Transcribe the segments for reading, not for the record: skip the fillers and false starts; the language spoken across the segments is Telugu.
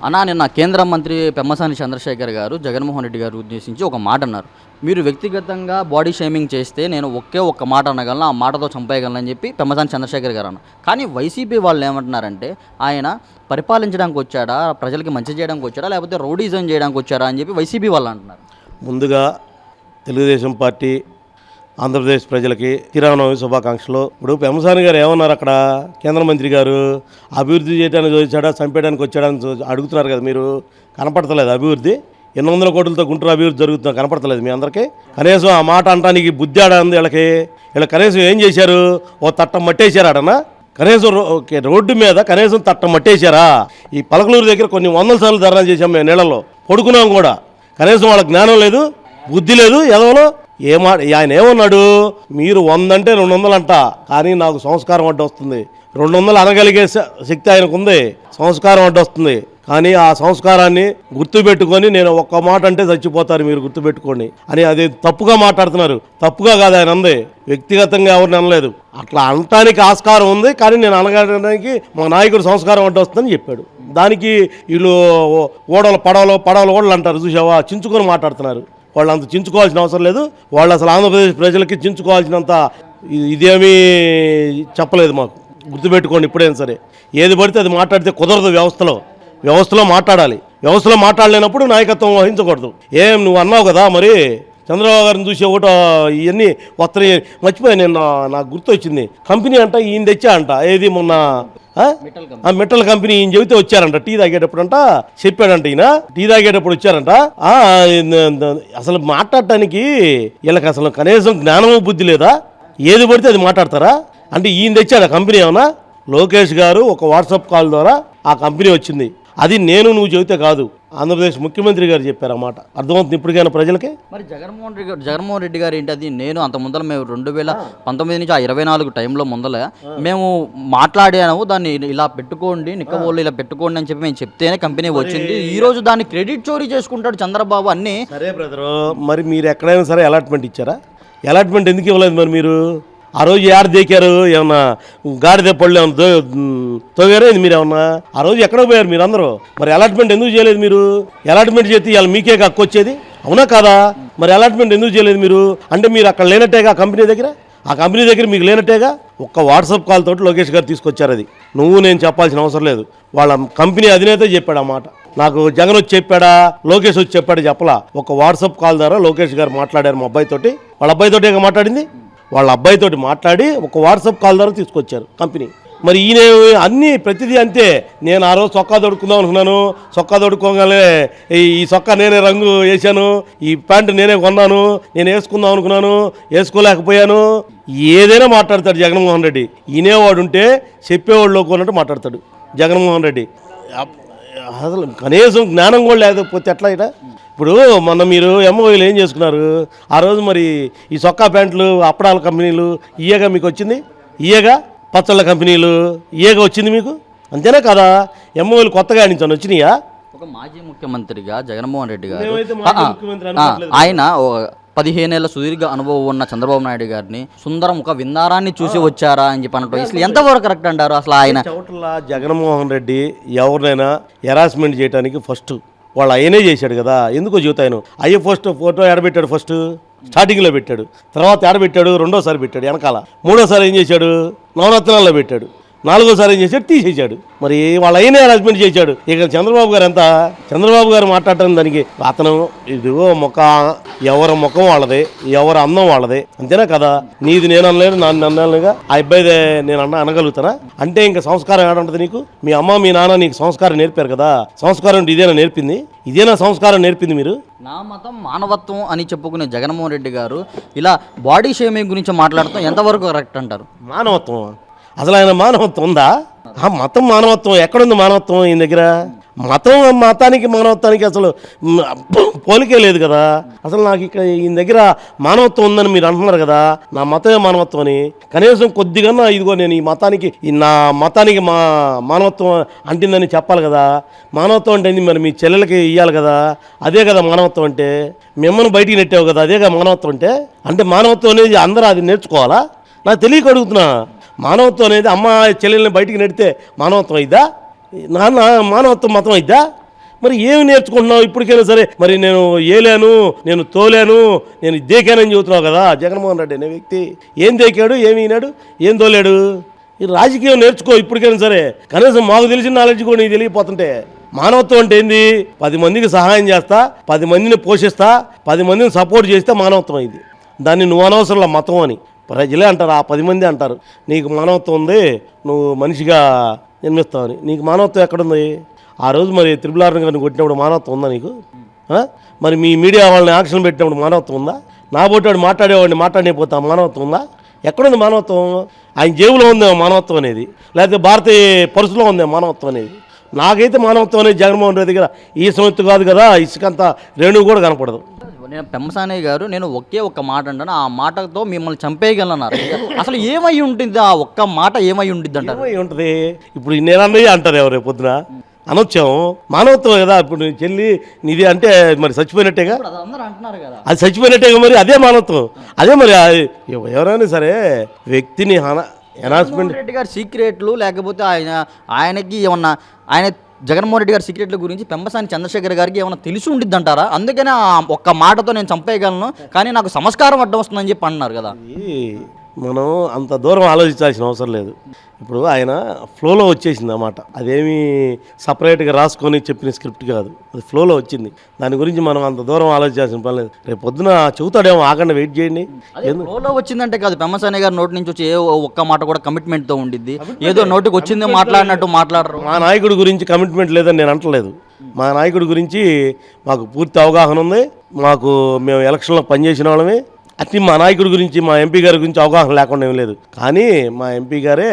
అన్నా నిన్న కేంద్ర మంత్రి పెమ్మసాని చంద్రశేఖర్ గారు జగన్మోహన్ రెడ్డి గారు ఉద్దేశించి ఒక మాట అన్నారు. మీరు వ్యక్తిగతంగా బాడీ షేమింగ్ చేస్తే నేను ఒక్క మాట అనగలను, ఆ మాటతో చంపేయగలను అని చెప్పి పెమ్మసాని చంద్రశేఖర్ గారు అన్నారు. కానీ వైసీపీ వాళ్ళు ఏమంటున్నారంటే ఆయన పరిపాలించడానికి వచ్చాడా, ప్రజలకి మంచి చేయడానికి వచ్చాడా, లేకపోతే రౌడీజం చేయడానికి వచ్చారా అని చెప్పి వైసీపీ వాళ్ళు అంటున్నారు. ముందుగా తెలుగుదేశం పార్టీ ఆంధ్రప్రదేశ్ ప్రజలకి శ్రీరామనవమి శుభాకాంక్షలు. ఇప్పుడు పెమ్మసాని గారు ఏమన్నారు అక్కడ, కేంద్ర మంత్రి గారు అభివృద్ధి చేయడానికి వచ్చాడా చంపేయడానికి వచ్చాడని అడుగుతున్నారు కదా. మీరు కనపడతలేదు అభివృద్ధి 800 కోట్లతో గుంటూరు అభివృద్ధి జరుగుతుందో కనపడతలేదు మీ అందరికీ. కనీసం ఆ మాట అంటానికి బుద్ధి ఆడంది వీళ్ళకి కనీసం ఏం చేశారు, ఓ తట్టం మట్టేశారు ఆడనా, కనీసం రోడ్డు మీద కనీసం తట్టం మట్టేశారా. ఈ పలకలూరు దగ్గర కొన్ని 100 సార్లు ధర్నా చేశాం మేము, నీళ్ళలో పడుకున్నాం కూడా. కనీసం వాళ్ళ జ్ఞానం లేదు, బుద్ధి లేదు. ఎదవలో ఆయన ఏమన్నాడు, మీరు 100 అంటే 200 అంట, కానీ నాకు సంస్కారం అడ్డు వస్తుంది. 200 అనగలిగే శక్తి ఆయనకు ఉంది, సంస్కారం అడ్డు వస్తుంది. కానీ ఆ సంస్కారాన్ని గుర్తుపెట్టుకొని నేను ఒక్క మాట అంటే చచ్చిపోతారు మీరు గుర్తుపెట్టుకోండి అని అది తప్పుగా మాట్లాడుతున్నారు. తప్పుగా కాదు ఆయన అంది, వ్యక్తిగతంగా ఎవరిని అనలేదు. అట్లా అనటానికి ఆస్కారం ఉంది, కానీ నేను అనగడానికి మా నాయకుడు సంస్కారం అడ్డు వస్తుందని చెప్పాడు. దానికి వీళ్ళు పడవలు ఓడలు అంటారు చూసావా, చించుకొని మాట్లాడుతున్నారు. వాళ్ళు అంత చించుకోవాల్సిన అవసరం లేదు. వాళ్ళు అసలు ఆంధ్రప్రదేశ్ ప్రజలకి చించుకోవాల్సినంత ఇదేమీ చెప్పలేదు మాకు. గుర్తుపెట్టుకోండి, ఇప్పుడైనా సరే ఏది పడితే అది మాట్లాడితే కుదరదు. వ్యవస్థలో మాట్లాడాలి. వ్యవస్థలో మాట్లాడలేనప్పుడు నాయకత్వం వహించకూడదు. నువ్వు అన్నావు కదా, మరి చంద్రబాబు గారిని చూసి ఒకటో ఇవన్నీ వస్తాయి మర్చిపోయాను నేను, నాకు గుర్తు వచ్చింది. కంపెనీ అంట ఈయన తెచ్చా అంట, ఏది మొన్న మెటల్ కంపెనీ ఈయన చెబితే వచ్చారంట. టీ తాగేటప్పుడు అంట చెప్పాడంట, ఈయన టీ తాగేటప్పుడు వచ్చారంట. అసలు మాట్లాడటానికి వీళ్ళకి అసలు కనీసం జ్ఞానము బుద్ధి లేదా, ఏది పడితే అది మాట్లాడతారా. అంటే ఈయన తెచ్చాడు కంపెనీ ఏమన్నా, లోకేష్ గారు ఒక వాట్సాప్ కాల్ ద్వారా ఆ కంపెనీ వచ్చింది. అది నువ్వు చెబితే కాదు, ఆంధ్రప్రదేశ్ ముఖ్యమంత్రి గారు చెప్పారు అన్నమాట. అర్థమవుతుంది ఇప్పటికైనా ప్రజలకి. మరి జగన్మోహన్ రెడ్డి గారు ఏంటి, అది నేను అంత ముందర మేము 2019 నుంచి ఆ 24 టైంలో ముందర మేము మాట్లాడాము, దాన్ని ఇలా పెట్టుకోండి, నిక్కబోళ్ళు ఇలా పెట్టుకోండి అని చెప్పి మేము చెప్తేనే కంపెనీ వచ్చింది. ఈ రోజు దాన్ని క్రెడిట్ చోరీ చేసుకుంటాడు చంద్రబాబు అన్ని. సరే బ్రదరు, మరి మీరు ఎక్కడైనా సరే అలాట్మెంట్ ఇచ్చారా? అలాట్మెంట్ ఎందుకు ఇవ్వలేదు మరి మీరు? ఆ రోజు యారు దేకారు, ఏమన్నా గాడిద పళ్ళు ఏమన్నా తోగారే మీరు ఏమన్నా? ఆ రోజు ఎక్కడ పోయారు మీరు అందరూ? మరి అలాట్మెంట్ ఎందుకు చేయలేదు మీరు? అలాట్మెంట్ చేస్తే ఇవాళ మీకే హక్కు వచ్చేది, అవునా కాదా? మరి అలాట్మెంట్ ఎందుకు చేయలేదు మీరు? అంటే మీరు అక్కడ లేనట్టేగా ఆ కంపెనీ దగ్గర మీకు లేనట్టేగా. ఒక్క వాట్సాప్ కాల్ తోటి లోకేష్ గారు తీసుకొచ్చారు. అది నేను చెప్పాల్సిన అవసరం లేదు. వాళ్ళ కంపెనీ అధినేత చెప్పాడు ఆ మాట. నాకు జగన్ వచ్చి చెప్పాడా, లోకేష్ వచ్చి చెప్పాడు చెప్పలా. ఒక వాట్సాప్ కాల్ ద్వారా లోకేష్ గారు మాట్లాడారు మా అబ్బాయితోటి. వాళ్ళ అబ్బాయితోటి మాట్లాడింది, వాళ్ళ అబ్బాయితోటి మాట్లాడి ఒక వాట్సాప్ కాల్ ద్వారా తీసుకొచ్చారు కంపెనీ. మరి ఈయన అన్నీ ప్రతిదీ అంతే. నేను ఆ రోజు సొక్కా దొడుకుందాం అనుకున్నాను, సొక్కా దొడుకోగానే ఈ సొక్కా నేనే రంగు వేసాను, ఈ ప్యాంటు నేనే కొన్నాను, నేను వేసుకుందాం అనుకున్నాను, వేసుకోలేకపోయాను. ఏదైనా మాట్లాడతాడు జగన్మోహన్ రెడ్డి. ఈయనేవాడు ఉంటే చెప్పేవాళ్ళు కొన్నట్టు మాట్లాడతాడు జగన్మోహన్ రెడ్డి. అసలు కనీసం జ్ఞానం కూడా లేకపోతే ఎట్లా ఇట. ఇప్పుడు మొన్న మీరు ఎంఓఈలు ఏం చేసుకున్నారు ఆ రోజు? మరి ఈ సొక్కా ప్యాంట్లు అప్పడాల కంపెనీలు ఇయ్యగా మీకు వచ్చింది, ఇయ్యగా పచ్చళ్ళ కంపెనీలు ఇయ్యగా వచ్చింది మీకు, అంతేనా కదా? ఎంఓఈలు కొత్తగా నుంచి వచ్చినాయా? ఒక మాజీ ముఖ్యమంత్రిగా జగన్మోహన్ రెడ్డి గారు ఆయన 15 ఏళ్ల సుదీర్ఘ అనుభవం ఉన్న చంద్రబాబు నాయుడు గారిని సుందరం ఒక విందారాన్ని చూసి వచ్చారా అని చెప్పి అన్నట్టు అసలు ఎంతవరకు కరెక్ట్ అంటారు? అసలు ఆయన జగన్మోహన్ రెడ్డి ఎవరినైనా హెరాస్మెంట్ చేయడానికి ఫస్ట్ వాళ్ళు ఆయనే చేశాడు కదా. ఎందుకో జీవితాయను అయ్యే ఫోటో ఎడబెట్టాడు, ఫస్ట్ స్టార్టింగ్లో పెట్టాడు, తర్వాత ఎడబెట్టాడు, రెండోసారి పెట్టాడు వెనకాల, మూడోసారి ఏం చేశాడు నవరత్నాల్లో పెట్టాడు, నాలుగోసారి ఏం చేశాడు తీసేశాడు. మరి వాళ్ళ అయినా హెరాస్మెంట్ చేశాడు. ఇక చంద్రబాబు గారు ఎంత, చంద్రబాబు గారు మాట్లాడటం దానికి అతను ఇదిగో ఎవరి ముఖం వాళ్ళదే, ఎవరి అందం వాళ్ళదే, అంతేనా కదా? నీది నేను అనలేను, నన్ను అన్నానుగా ఆ అబ్బాయిదే నేను అనగలుగుతానా? అంటే ఇంకా సంస్కారం ఏడంటది నీకు? మీ అమ్మ మీ నాన్న నీకు సంస్కారం నేర్పారు కదా. సంస్కారం ఇదేనా నేర్పింది? ఇదేనా సంస్కారం నేర్పింది? మీరు నా మతం మానవత్వం అని చెప్పుకునే జగన్మోహన్ రెడ్డి గారు ఇలా బాడీ షేమింగ్ గురించి మాట్లాడటం ఎంతవరకు కరెక్ట్ అంటారు? మానవత్వం అసలు ఆయన మానవత్వం ఉందా? ఆ మతం మానవత్వం ఎక్కడుంది? మానవత్వం ఈయన దగ్గర మతానికి మానవత్వానికి అసలు పోలికే లేదు కదా. అసలు నాకు ఇక్కడ ఈయన దగ్గర మానవత్వం ఉందని మీరు అంటున్నారు కదా, నా మతమే మానవత్వం అని. కనీసం కొద్దిగా ఇదిగో నేను ఈ మతానికి నా మతానికి మానవత్వం అంటిందని చెప్పాలి కదా. మానవత్వం అంటే మరి మీ చెల్లెలకి ఇవ్వాలి కదా, అదే కదా మానవత్వం అంటే. మిమ్మల్ని బయటికి నెట్టావు కదా, అదేగా మానవత్వం అంటే మానవత్వం అనేది అందరూ అది నేర్చుకోవాలా? నాకు తెలియక అడుగుతున్నా. మానవత్వం అనేది అమ్మ చెల్లెల్ని బయటికి నెడితే మానవత్వం అయిద్దా? నాన్న మానవత్వం మతం అయిద్దా? మరి ఏమి నేర్చుకుంటున్నావు ఇప్పటికైనా సరే? మరి నేను ఏలాను, నేను తోలాను, నేను దేకానని చెబుతున్నావు కదా. జగన్మోహన్ రెడ్డి అనే వ్యక్తి ఏం దేకాడు, ఏమి ఈనాడు, ఏం తోలాడు? ఈ రాజకీయం నేర్చుకో ఇప్పటికైనా సరే. కనీసం మాకు తెలిసిన నాలెడ్జ్ కూడా నీకు తెలియపోతుంటే. మానవత్వం అంటే ఏంది? 10 మందికి సహాయం చేస్తా, 10 మందిని పోషిస్తా, 10 మందిని సపోర్ట్ చేస్తే మానవత్వం ఇది. దాన్ని నువ్వు అనవసరంలో మతం అని ప్రజలే అంటారు, ఆ 10 మంది అంటారు నీకు మానవత్వం ఉంది, నువ్వు మనిషిగా జన్మిస్తావని. నీకు మానవత్వం ఎక్కడుంది? ఆ రోజు మరి త్రిపుల్ గారిని కొట్టినప్పుడు మానవత్వం ఉందా నీకు? మరి మీ మీడియా వాళ్ళని యాక్షన్ పెట్టినప్పుడు మానవత్వం ఉందా? నా బోటాడు మాట్లాడేవాడిని మాట్లాడలేకపోతా మానవత్వం ఉందా? ఎక్కడుంది మానవత్వం? ఆయన జేబులో ఉందేమో మానవత్వం అనేది, లేకపోతే భారతీయ పరుసులో ఉందేమో మానవత్వం అనేది. నాకైతే మానవత్వం అనేది జగన్మోహన్ రెడ్డి దగ్గర ఈ సంవత్సరం కాదు కదా, ఇసుకంత రేణువు కూడా కనపడదు. నేను పెమ్మసాని గారు నేను ఒకే ఒక్క మాట అంటాను, ఆ మాటతో మిమ్మల్ని చంపేయగలన్నారు. అసలు ఏమై ఉంటుంది ఆ ఒక్క మాట? ఏమై ఉంటుంది అంటారు? ఏమై ఉంటుంది? ఇప్పుడు నేనన్నయ్య అంటారు ఎవరు పొద్దున అనొచ్చాం. మానవత్వం కదా. ఇప్పుడు నీ చెల్లి నీది అంటే మరి చచ్చిపోయినట్టేగా, అందరూ అంటున్నారు కదా, అది చచ్చిపోయినట్టేగా. మరి అదే మానవత్వం. అదే మరి ఎవరైనా సరే వ్యక్తిని ఎనాన్స్మెంట్. రెడ్డి గారి సీక్రెట్లు లేకపోతే ఆయనకి ఏమన్నా జగన్మోహన్ రెడ్డి గారి సీక్రెట్ల గురించి పెంబసాని చంద్రశేఖర్ గారికి ఏమైనా తెలిసి ఉండిద్ది అంటారా? అందుకనే ఒక్క మాటతో నేను చంపేయగలను కానీ నాకు సంస్కారం అడ్డం వస్తుందని చెప్పి అన్నారు కదా. మనం అంత దూరం ఆలోచించాల్సిన అవసరం లేదు. ఇప్పుడు ఆయన ఫ్లోలో వచ్చేసింది అన్నమాట. అదేమి సపరేట్గా రాసుకొని చెప్పిన స్క్రిప్ట్ కాదు, అది ఫ్లోలో వచ్చింది. దాని గురించి మనం అంత దూరం ఆలోచించాల్సిన పని లేదు. రేపు పొద్దున చెబుతాడేమో, ఆగండి వెయిట్ చేయండి. ఫ్లోలో వచ్చిందంటే కాదు, పెమ్మసాని గారి నోటి నుంచి వచ్చి ఏ ఒక్క మాట కూడా కమిట్మెంట్తో ఉండిద్ది. ఏదో నోటికి వచ్చింది మాట్లాడినట్టు మాట్లాడరు. మా నాయకుడి గురించి కమిట్మెంట్ లేదని నేను అంటలేదు. మా నాయకుడి గురించి మాకు పూర్తి అవగాహన ఉంది. మేము ఎలక్షన్లో పనిచేసిన వాళ్ళమే. అట్లా మా నాయకుడి గురించి, మా ఎంపీ గారి గురించి అవగాహన లేకుండా ఏం లేదు. కానీ మా ఎంపీ గారే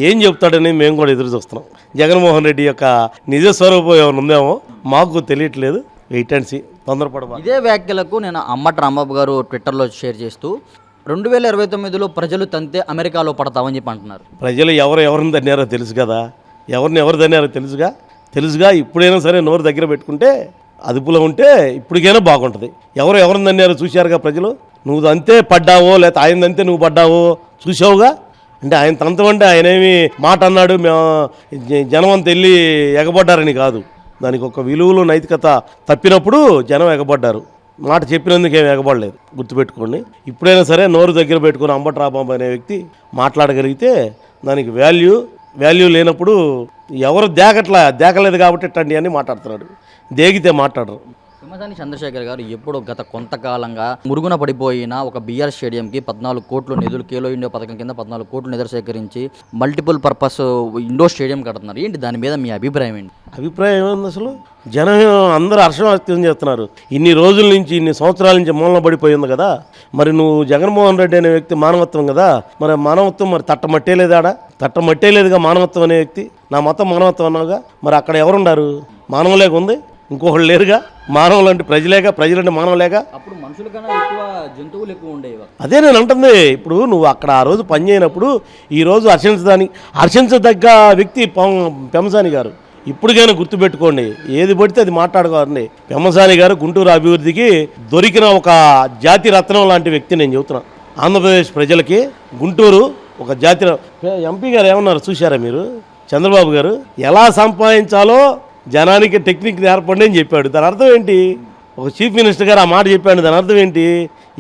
ఏం చెప్తాడని మేము కూడా ఎదురు చూస్తున్నాం. జగన్మోహన్ రెడ్డి యొక్క నిజస్వరూపం ఏమైనా ఉందేమో మాకు తెలియట్లేదు. Wait and see. తొందరపడమా. ఇదే వ్యాఖ్యలకు నేను అమ్మటి రాంబాబు గారు ట్విట్టర్లో షేర్ చేస్తూ 2029లో ప్రజలు తంతే అమెరికాలో పడతామని చెప్పి అంటున్నారు. ప్రజలు ఎవరిని తన్నారో తెలుసు కదా, ఎవరు తన్నారో తెలుసుగా. ఇప్పుడైనా సరే నోరు దగ్గర పెట్టుకుంటే, అదుపులో ఉంటే ఇప్పటికైనా బాగుంటుంది. ఎవరిని తన్నారో చూశారుగా ప్రజలు. నువ్వు అంతే పడ్డావో లేకపోతే ఆయన అంతే నువ్వు పడ్డావో చూసావుగా. అంటే ఆయన తంతం అంటే ఆయన ఏమి మాట అన్నాడు మేము జనం అంతా వెళ్ళి ఎగబడ్డారని కాదు. దానికి ఒక విలువలు నైతికత తప్పినప్పుడు జనం ఎగబడ్డారు. మాట చెప్పినందుకు ఏమి ఎగబడలేదు, గుర్తుపెట్టుకోండి. ఇప్పుడైనా సరే నోరు దగ్గర పెట్టుకుని అంబటి రాంబాబు అనే వ్యక్తి మాట్లాడగలిగితే దానికి వాల్యూ లేనప్పుడు ఎవరు దేకలేదు కాబట్టి ఇట్టండి అని మాట్లాడుతున్నాడు. దేగితే మాట్లాడరు. పెమ్మసాని చంద్రశేఖర్ గారు ఎప్పుడో గత కొంతకాలంగా మురుగున పడిపోయిన ఒక బీఆర్ స్టేడియంకి 14 కోట్ల నిధులు, ఖేలో ఇండియా పథకం కింద 14 కోట్ల నిధులు సేకరించి మల్టిపుల్ పర్పస్ ఇండోర్ స్టేడియం కడుతున్నారు. ఏంటి దాని మీద మీ అభిప్రాయం ఏంటి? అభిప్రాయం ఏముంది? అసలు జనం అందరూ హర్షం వ్యక్తం చేస్తున్నారు. ఇన్ని రోజుల నుంచి, ఇన్ని సంవత్సరాల నుంచి మూలన పడిపోయింది కదా. మరి నువ్వు జగన్మోహన్ రెడ్డి అనే వ్యక్తి మానవత్వం కదా, మరి మానవత్వం మరి తట్టమట్టేలేదుగా మానవత్వం అనే వ్యక్తి. నా మొత్తం మానవత్వం అన్నావుగా, మరి అక్కడ ఎవరున్నారు? మానవులేక ఉంది, ఇంకొకళ్ళు లేరుగా. మానవులు అంటే ప్రజలంటే మానవులేగా. అప్పుడు మనుషుల కన్నా ఎక్కువ జంతువులు ఎక్కువ ఉండేవి. అదే నేను అంటుంది. ఇప్పుడు నువ్వు అక్కడ ఆ రోజు పని చేయనప్పుడు ఈరోజు హర్షించదగ్గ వ్యక్తి పెమ్మసాని గారు. ఇప్పటికైనా గుర్తుపెట్టుకోండి, ఏది పడితే అది మాట్లాడుకోండి. పెమ్మసాని గారు గుంటూరు అభివృద్ధికి దొరికిన ఒక జాతి రత్నం లాంటి వ్యక్తి నేను చెబుతున్నా. ఆంధ్రప్రదేశ్ ప్రజలకి గుంటూరు ఒక జాతి. ఎంపీ గారు ఏమన్నారు చూశారా మీరు? చంద్రబాబు గారు ఎలా సంపాదించాలో జనానికి టెక్నిక్ నేర్పండి అని చెప్పాడు. దాని అర్థం ఏంటి? ఒక చీఫ్ మినిస్టర్ గారు ఆ మాట చెప్పాడు. దాని అర్థం ఏంటి?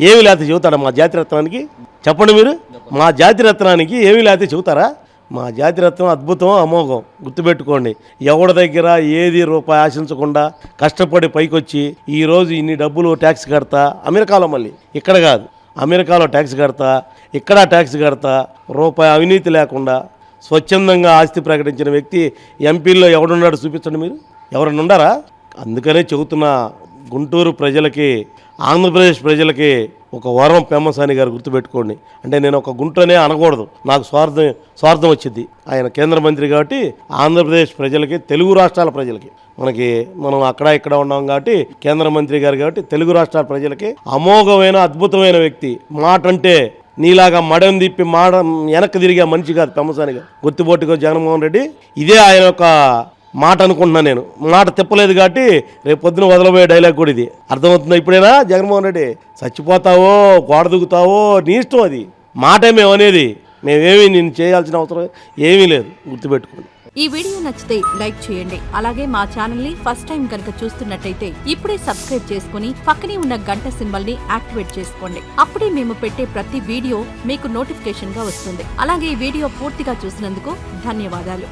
ఏమి లేకపోతే చెబుతాడా మా జాతిరత్నానికి? చెప్పండి మీరు. మా జాతిరత్నానికి ఏమి లేకపోతే చెబుతారా? మా జాతిరత్నం అద్భుతం, అమోఘం. గుర్తుపెట్టుకోండి. ఎవరి దగ్గర ఏది రూపాయి ఆశించకుండా కష్టపడి పైకొచ్చి ఈరోజు ఇన్ని డబ్బులు ట్యాక్స్ కడతా, అమెరికాలో మళ్ళీ ఇక్కడ కాదు, అమెరికాలో ట్యాక్స్ కడతా, ఇక్కడ ట్యాక్స్ కడతా, రూపాయి అవినీతి లేకుండా స్వచ్ఛందంగా ఆస్తి ప్రకటించిన వ్యక్తి ఎంపీల్లో ఎవడున్నాడు చూపించండి మీరు. ఎవరన్నా ఉండారా? అందుకనే చెబుతున్నా, గుంటూరు ప్రజలకి, ఆంధ్రప్రదేశ్ ప్రజలకి ఒక వరం పెమ్మసాని గారు. గుర్తుపెట్టుకోండి. అంటే నేను ఒక గుంటూరునే అనకూడదు, నాకు స్వార్థం వచ్చింది. ఆయన కేంద్ర మంత్రి కాబట్టి ఆంధ్రప్రదేశ్ ప్రజలకి, తెలుగు రాష్ట్రాల ప్రజలకి, మనం అక్కడ ఇక్కడ ఉన్నాం కాబట్టి కేంద్ర మంత్రి గారు కాబట్టి తెలుగు రాష్ట్రాల ప్రజలకి అమోఘమైన అద్భుతమైన వ్యక్తి. మాట అంటే నీలాగా మడం తిప్పి వెనక్కి తిరిగే మనిషి కాదు పెమ్మసాని గారు. గుర్తుపోటుకో జగన్మోహన్ రెడ్డి. ఇదే ఆయన యొక్క మాట అనుకుంటున్నా నేను. మాట తిప్పలేదు కాబట్టి రేపు పొద్దున వదలబోయే డైలాగ్ కూడా ఇది. అర్థమవుతుందా ఇప్పుడైనా? జగన్మోహన్ రెడ్డి చచ్చిపోతావో గోడ దిగుతావో నీ ఇష్టం, అది మాటే మేము అనేది. మేమేమీ నేను చేయాల్సిన అవసరం ఏమీ లేదు. గుర్తుపెట్టుకోండి. ఈ వీడియో నచ్చితే లైక్ చేయండి. అలాగే మా ఛానల్ ని ఫస్ట్ టైం కనుక చూస్తున్నట్టయితే ఇప్పుడే సబ్స్క్రైబ్ చేసుకుని పక్కనే ఉన్న గంట సింబల్ ని యాక్టివేట్ చేసుకోండి. అప్పుడే మేము పెట్టే ప్రతి వీడియో మీకు నోటిఫికేషన్ గా వస్తుంది. అలాగే ఈ వీడియో పూర్తిగా చూసినందుకు ధన్యవాదాలు.